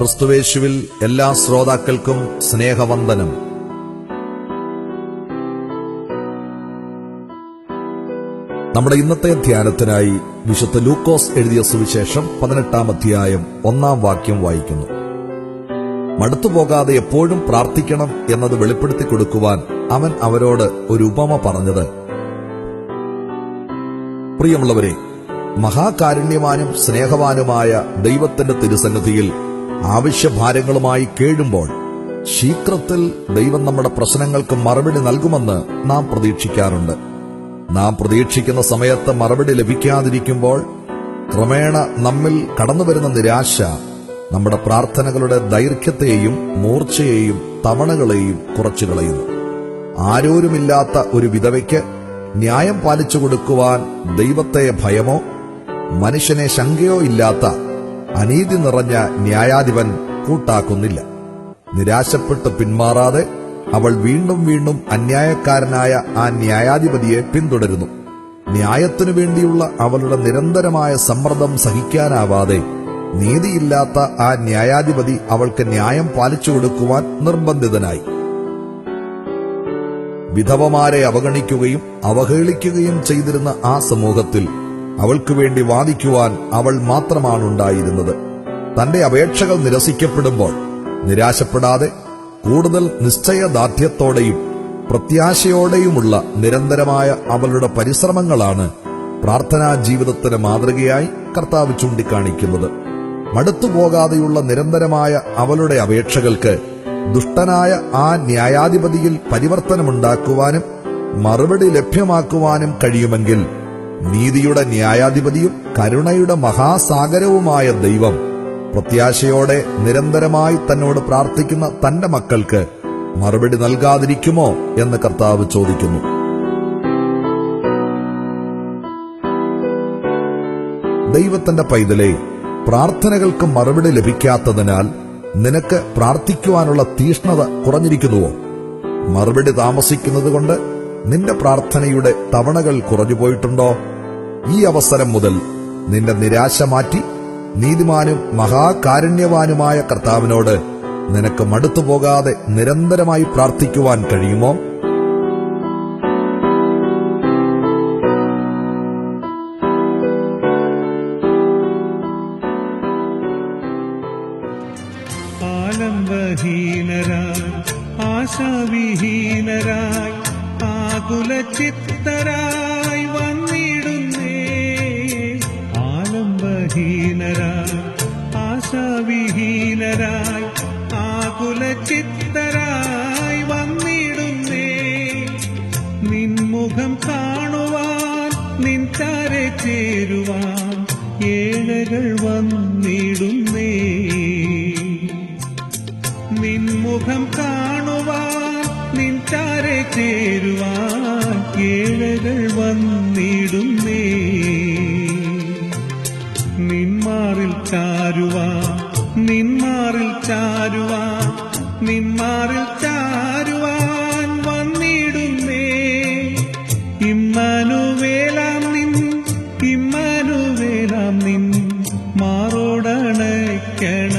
ക്രിസ്തുവേശുവിൽ എല്ലാ ശ്രോതാക്കൾക്കും സ്നേഹവന്ദനം. നമ്മുടെ ഇന്നത്തെ ധ്യാനത്തിനായി വിശുദ്ധ ലൂക്കോസ് എഴുതിയ സുവിശേഷം 18-ാം അധ്യായം 1-ാം വാക്യം വായിക്കുന്നു. മടുത്തുപോകാതെ എപ്പോഴും പ്രാർത്ഥിക്കണം എന്നത് വെളിപ്പെടുത്തി കൊടുക്കുവാൻ അവൻ അവരോട് ഒരു ഉപമ പറഞ്ഞത്, പ്രിയമുള്ളവരെ, മഹാകാരുണ്യവാനും സ്നേഹവാനുമായ ദൈവത്തിന്റെ തിരുസന്നിധിയിൽ ആവശ്യഭാരങ്ങളുമായി കേഴുമ്പോൾ ശീഘ്രത്തിൽ ദൈവം നമ്മുടെ പ്രശ്നങ്ങൾക്ക് മറുപടി നൽകുമെന്ന് നാം പ്രതീക്ഷിക്കാറുണ്ട്. നാം പ്രതീക്ഷിക്കുന്ന സമയത്ത് മറുപടി ലഭിക്കാതിരിക്കുമ്പോൾ ക്രമേണ നമ്മിൽ കടന്നുവരുന്ന നിരാശ നമ്മുടെ പ്രാർത്ഥനകളുടെ ദൈർഘ്യത്തെയും മൂർച്ചയെയും തവണകളെയും കുറച്ചു കളയുന്നു. ആരോരുമില്ലാത്ത ഒരു വിധവയ്ക്ക് ന്യായം പാലിച്ചു കൊടുക്കുവാൻ ദൈവത്തെ ഭയമോ മനുഷ്യനെ ശങ്കയോ ഇല്ലാത്ത അനീതി നിറഞ്ഞ ന്യായാധിപൻ കൂട്ടാക്കുന്നില്ല. നിരാശപ്പെട്ട് പിന്മാറാതെ അവൾ വീണ്ടും വീണ്ടും അന്യായക്കാരനായ ആ ന്യായാധിപതിയെ പിന്തുടരുന്നു. ന്യായത്തിനു വേണ്ടിയുള്ള അവളുടെ നിരന്തരമായ സമ്മർദ്ദം സഹിക്കാനാവാതെ നീതിയില്ലാത്ത ആ ന്യായാധിപതി അവൾക്ക് ന്യായം പാലിച്ചു കൊടുക്കുവാൻ നിർബന്ധിതനായി. വിധവമാരെ അവഗണിക്കുകയും അവഹേളിക്കുകയും ചെയ്തിരുന്ന ആ സമൂഹത്തിൽ അവൾക്കു വേണ്ടി വാദിക്കുവാൻ അവൾ മാത്രമാണുണ്ടായിരുന്നത്. തന്റെ അപേക്ഷകൾ നിരസിക്കപ്പെടുമ്പോൾ നിരാശപ്പെടാതെ കൂടുതൽ നിശ്ചയദാർഢ്യത്തോടെയും പ്രത്യാശയോടെയുമുള്ള നിരന്തരമായ അവളുടെ പരിശ്രമങ്ങളാണ് പ്രാർത്ഥനാ ജീവിതത്തിന് മാതൃകയായി കർത്താവ് ചൂണ്ടിക്കാണിക്കുന്നത്. മടുത്തുപോകാതെയുള്ള നിരന്തരമായ അവളുടെ അപേക്ഷകൾക്ക് ദുഷ്ടനായ ആ ന്യായാധിപതിയിൽ പരിവർത്തനമുണ്ടാക്കുവാനും മറുപടി ലഭ്യമാക്കുവാനും കഴിയുമെങ്കിൽ നീതിയുടെ ന്യായാധിപതിയും കരുണയുടെ മഹാസാഗരവുമായ ദൈവം പ്രത്യാശയോടെ നിരന്തരമായി തന്നോട് പ്രാർത്ഥിക്കുന്ന തന്റെ മക്കൾക്ക് മറുപടി നൽകാതിരിക്കുമോ എന്ന് കർത്താവ് ചോദിക്കുന്നു. ദൈവത്തിന്റെ പൈതലേ, പ്രാർത്ഥനകൾക്ക് മറുപടി ലഭിക്കാത്തതിനാൽ നിനക്ക് പ്രാർത്ഥിക്കുവാനുള്ള തീഷ്ണത കുറഞ്ഞിരിക്കുന്നുവോ? മറുപടി താമസിക്കുന്നതുകൊണ്ട് നിന്റെ പ്രാർത്ഥനയുടെ തവണകൾ കുറഞ്ഞുപോയിട്ടുണ്ടോ? ഈ അവസരം മുതൽ നിന്റെ നിരാശ മാറ്റി നീതിമാനും മഹാകാരുണ്യവാനുമായ കർത്താവിനോട് നിനക്ക് മടുത്തുപോകാതെ നിരന്തരമായി പ്രാർത്ഥിക്കുവാൻ കഴിയുമോ? ആലംബഹീനരായി ആശാവിഹീനരായി ആകുലചിത്തരായി വന്നിടുന്നേ. ആലംബഹീനരായി ആശാവിഹീനരായി ആകുലചിത്തരായി വന്നിടുന്നേ. നിൻമുഖം കാണുവാൻ നിൻ ചാരെ ചേരുവാൻ ഏഴകൾ വന്നിടുന്നേ. നിൻമുഖം കാണുവാൻ നിൻ ചാരെ ചേരുവാൻ ഏഴകൾ വന്നിടുന്നേ. നിന്മാറിൽ ചാരുവാൻ നിന്മാറിൽ ചാരുവാൻ നിന്മാറിൽ ചാരുവാൻ വന്നിടുന്നേ. ഇമ്മാനുവേലാം നിൻ ഇമ്മാനുവേലാം നിൻ മാറോടണയ്ക്കണ